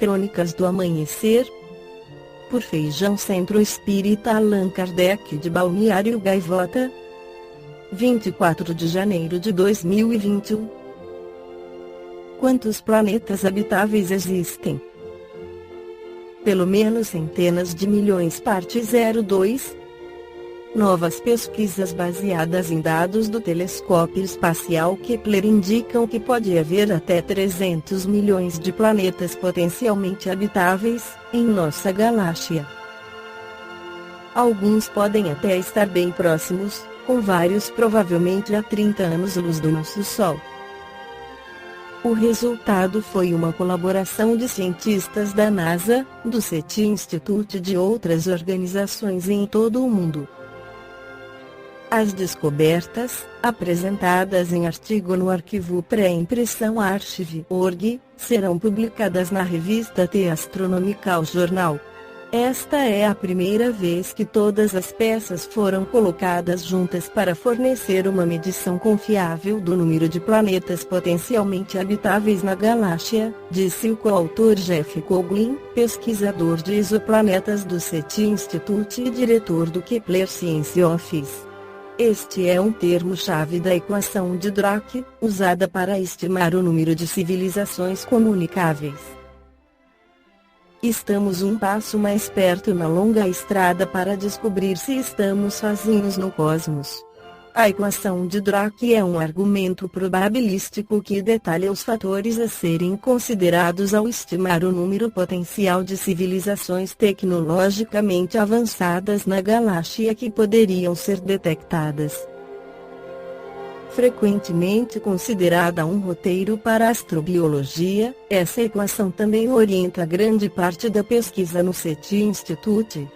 Crônicas do Amanhecer, por Feijão Centro Espírita Allan Kardec de Balneário Gaivota, 24 de janeiro de 2021. Quantos planetas habitáveis existem? Pelo menos centenas de milhões. Parte 02. Novas pesquisas baseadas em dados do telescópio espacial Kepler indicam que pode haver até 300 milhões de planetas potencialmente habitáveis em nossa galáxia. Alguns podem até estar bem próximos, com vários provavelmente a 30 anos-luz do nosso Sol. O resultado foi uma colaboração de cientistas da NASA, do SETI Institute e de outras organizações em todo o mundo. As descobertas, apresentadas em artigo no arquivo pré-impressão archive.org, serão publicadas na revista The Astronomical Journal. Esta é a primeira vez que todas as peças foram colocadas juntas para fornecer uma medição confiável do número de planetas potencialmente habitáveis na galáxia, disse o coautor Jeff Coughlin, pesquisador de exoplanetas do SETI Institute e diretor do Kepler Science Office. Este é um termo-chave da equação de Drake, usada para estimar o número de civilizações comunicáveis. Estamos um passo mais perto na longa estrada para descobrir se estamos sozinhos no cosmos. A equação de Drake é um argumento probabilístico que detalha os fatores a serem considerados ao estimar o número potencial de civilizações tecnologicamente avançadas na galáxia que poderiam ser detectadas. Frequentemente considerada um roteiro para a astrobiologia, essa equação também orienta grande parte da pesquisa no SETI Institute.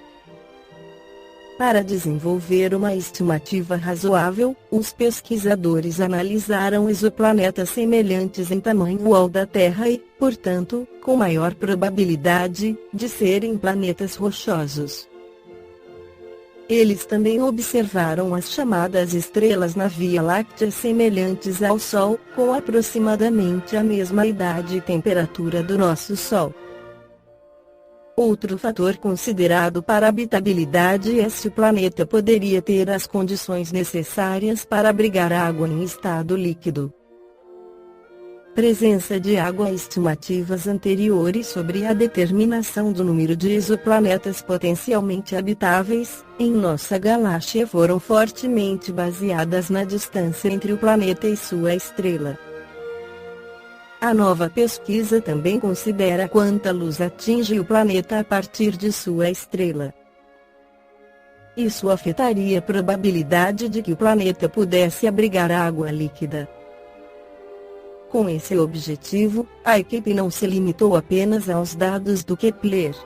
Para desenvolver uma estimativa razoável, os pesquisadores analisaram exoplanetas semelhantes em tamanho ao da Terra e, portanto, com maior probabilidade de serem planetas rochosos. Eles também observaram as chamadas estrelas na Via Láctea semelhantes ao Sol, com aproximadamente a mesma idade e temperatura do nosso Sol. Outro fator considerado para habitabilidade é se o planeta poderia ter as condições necessárias para abrigar água em estado líquido. Presença de água. Estimativas anteriores sobre a determinação do número de exoplanetas potencialmente habitáveis em nossa galáxia foram fortemente baseadas na distância entre o planeta e sua estrela. A nova pesquisa também considera quanta luz atinge o planeta a partir de sua estrela. Isso afetaria a probabilidade de que o planeta pudesse abrigar água líquida. Com esse objetivo, a equipe não se limitou apenas aos dados do Kepler.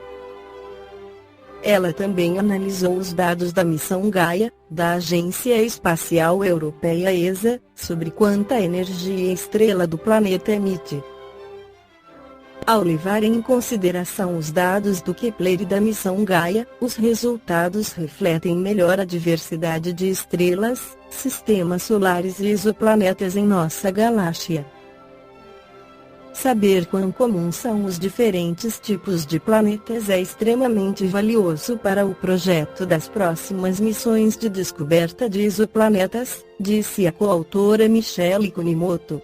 Ela também analisou os dados da missão Gaia, da Agência Espacial Europeia ESA, sobre quanta energia a estrela do planeta emite. Ao levar em consideração os dados do Kepler e da missão Gaia, os resultados refletem melhor a diversidade de estrelas, sistemas solares e exoplanetas em nossa galáxia. Saber quão comuns são os diferentes tipos de planetas é extremamente valioso para o projeto das próximas missões de descoberta de exoplanetas, disse a coautora Michele Kunimoto.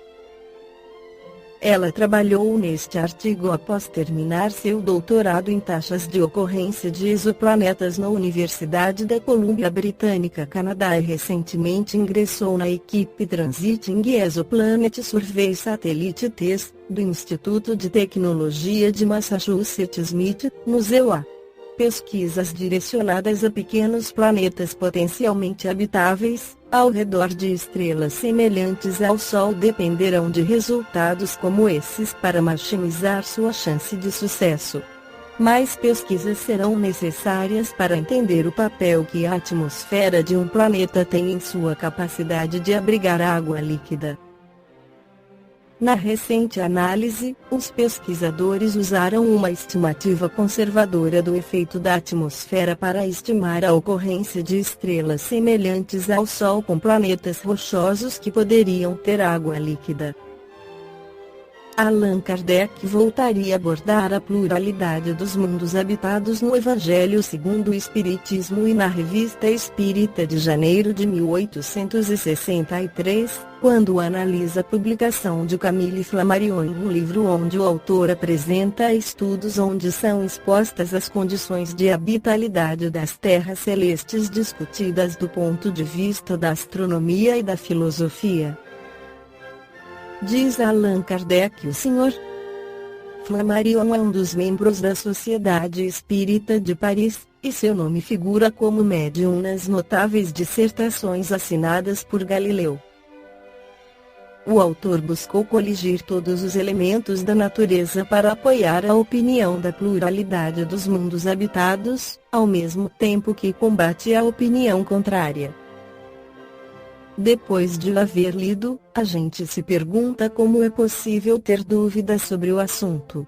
Ela trabalhou neste artigo após terminar seu doutorado em taxas de ocorrência de exoplanetas na Universidade da Colômbia Britânica, Canadá, e recentemente ingressou na equipe Transiting Exoplanet Survey Satellite TESS, do Instituto de Tecnologia de Massachusetts MIT, no ZEUA. Pesquisas direcionadas a pequenos planetas potencialmente habitáveis, ao redor de estrelas semelhantes ao Sol, dependerão de resultados como esses para maximizar sua chance de sucesso. Mais pesquisas serão necessárias para entender o papel que a atmosfera de um planeta tem em sua capacidade de abrigar água líquida. Na recente análise, os pesquisadores usaram uma estimativa conservadora do efeito da atmosfera para estimar a ocorrência de estrelas semelhantes ao Sol com planetas rochosos que poderiam ter água líquida. Allan Kardec voltaria a abordar a pluralidade dos mundos habitados no Evangelho segundo o Espiritismo e na Revista Espírita de janeiro de 1863, quando analisa a publicação de Camille Flammarion em um livro onde o autor apresenta estudos onde são expostas as condições de habitabilidade das terras celestes discutidas do ponto de vista da astronomia e da filosofia. Diz Allan Kardec: o Sr. Flammarion é um dos membros da Sociedade Espírita de Paris, e seu nome figura como médium nas notáveis dissertações assinadas por Galileu. O autor buscou coligir todos os elementos da natureza para apoiar a opinião da pluralidade dos mundos habitados, ao mesmo tempo que combate a opinião contrária. Depois de haver lido, a gente se pergunta como é possível ter dúvidas sobre o assunto.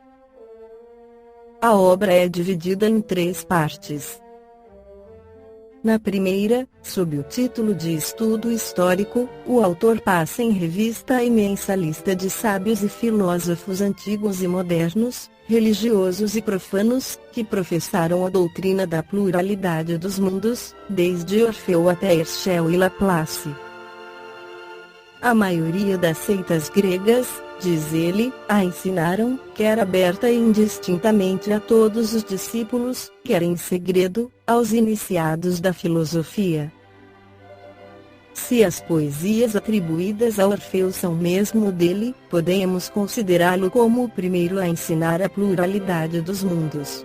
A obra é dividida em 3 partes. Na primeira, sob o título de Estudo Histórico, o autor passa em revista a imensa lista de sábios e filósofos antigos e modernos, religiosos e profanos, que professaram a doutrina da pluralidade dos mundos, desde Orfeu até Herschel e Laplace. A maioria das seitas gregas, diz ele, a ensinaram, quer aberta e indistintamente a todos os discípulos, quer em segredo, aos iniciados da filosofia. Se as poesias atribuídas a Orfeu são mesmo dele, podemos considerá-lo como o primeiro a ensinar a pluralidade dos mundos.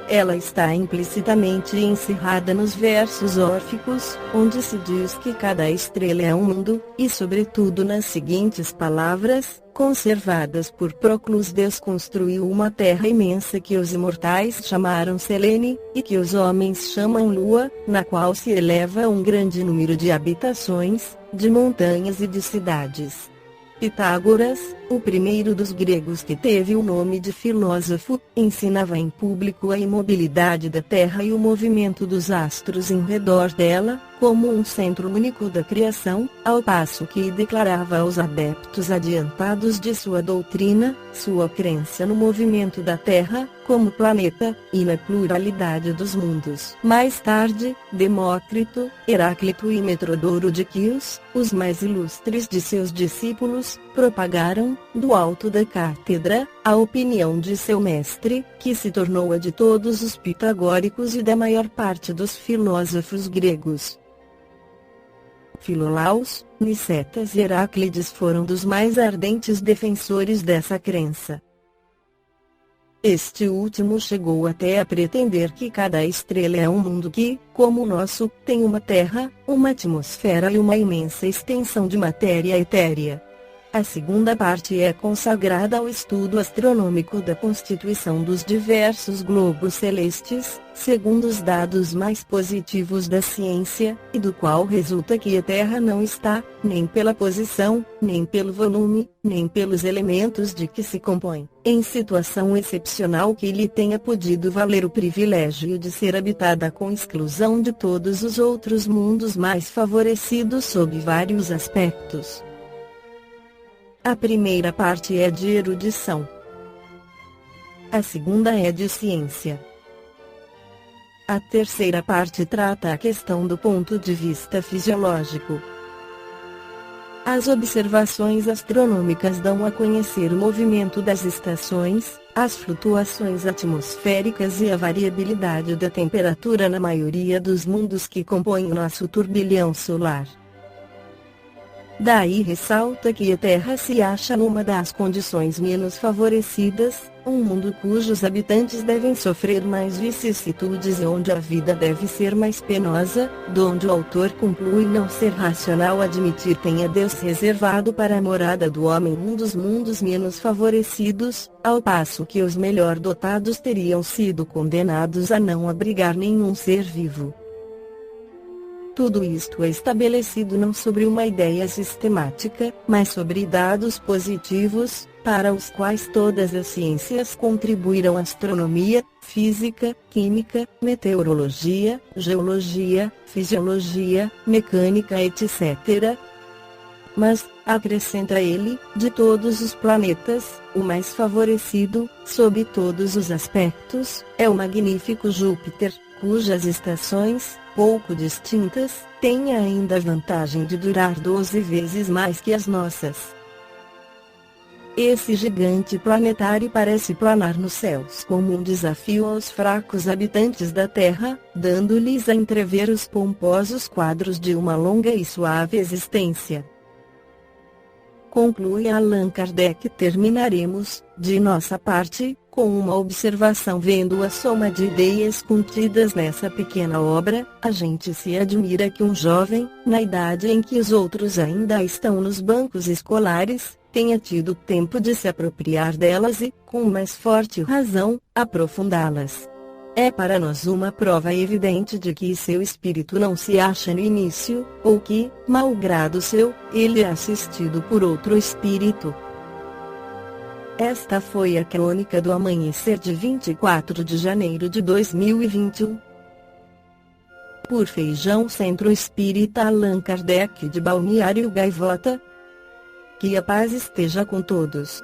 Ela está implicitamente encerrada nos versos órficos, onde se diz que cada estrela é um mundo, e sobretudo nas seguintes palavras: conservadas por Proclus, Deus construiu uma terra imensa que os imortais chamaram Selene, e que os homens chamam Lua, na qual se eleva um grande número de habitações, de montanhas e de cidades. Pitágoras, o primeiro dos gregos que teve o nome de filósofo, ensinava em público a imobilidade da Terra e o movimento dos astros em redor dela, como um centro único da criação, ao passo que declarava aos adeptos adiantados de sua doutrina, sua crença no movimento da Terra, como planeta, e na pluralidade dos mundos. Mais tarde, Demócrito, Heráclito e Metrodoro de Quios, os mais ilustres de seus discípulos, propagaram, do alto da cátedra, a opinião de seu mestre, que se tornou a de todos os pitagóricos e da maior parte dos filósofos gregos. Filolaus, Nicetas e Heráclides foram dos mais ardentes defensores dessa crença. Este último chegou até a pretender que cada estrela é um mundo que, como o nosso, tem uma terra, uma atmosfera e uma imensa extensão de matéria etérea. A segunda parte é consagrada ao estudo astronômico da constituição dos diversos globos celestes, segundo os dados mais positivos da ciência, e do qual resulta que a Terra não está, nem pela posição, nem pelo volume, nem pelos elementos de que se compõe, em situação excepcional que lhe tenha podido valer o privilégio de ser habitada com exclusão de todos os outros mundos mais favorecidos sob vários aspectos. A primeira parte é de erudição. A segunda é de ciência. A terceira parte trata a questão do ponto de vista fisiológico. As observações astronômicas dão a conhecer o movimento das estações, as flutuações atmosféricas e a variabilidade da temperatura na maioria dos mundos que compõem o nosso turbilhão solar. Daí ressalta que a Terra se acha numa das condições menos favorecidas, um mundo cujos habitantes devem sofrer mais vicissitudes e onde a vida deve ser mais penosa, donde o autor conclui não ser racional admitir tenha Deus reservado para a morada do homem um dos mundos menos favorecidos, ao passo que os melhor dotados teriam sido condenados a não abrigar nenhum ser vivo. Tudo isto é estabelecido não sobre uma ideia sistemática, mas sobre dados positivos, para os quais todas as ciências contribuíram: astronomia, física, química, meteorologia, geologia, fisiologia, mecânica, etc. Mas, acrescenta ele, de todos os planetas, o mais favorecido, sob todos os aspectos, é o magnífico Júpiter, cujas estações, pouco distintas, têm ainda a vantagem de durar 12 vezes mais que as nossas. Esse gigante planetário parece planar nos céus como um desafio aos fracos habitantes da Terra, dando-lhes a entrever os pomposos quadros de uma longa e suave existência. Conclui Allan Kardec. Terminaremos, de nossa parte, com uma observação. Vendo a soma de ideias contidas nessa pequena obra, a gente se admira que um jovem, na idade em que os outros ainda estão nos bancos escolares, tenha tido tempo de se apropriar delas e, com mais forte razão, aprofundá-las. É para nós uma prova evidente de que seu espírito não se acha no início, ou que, malgrado seu, ele é assistido por outro espírito. Esta foi a crônica do amanhecer de 24 de janeiro de 2021. Por Feijão Centro Espírita Allan Kardec de Balneário Gaivota. Que a paz esteja com todos.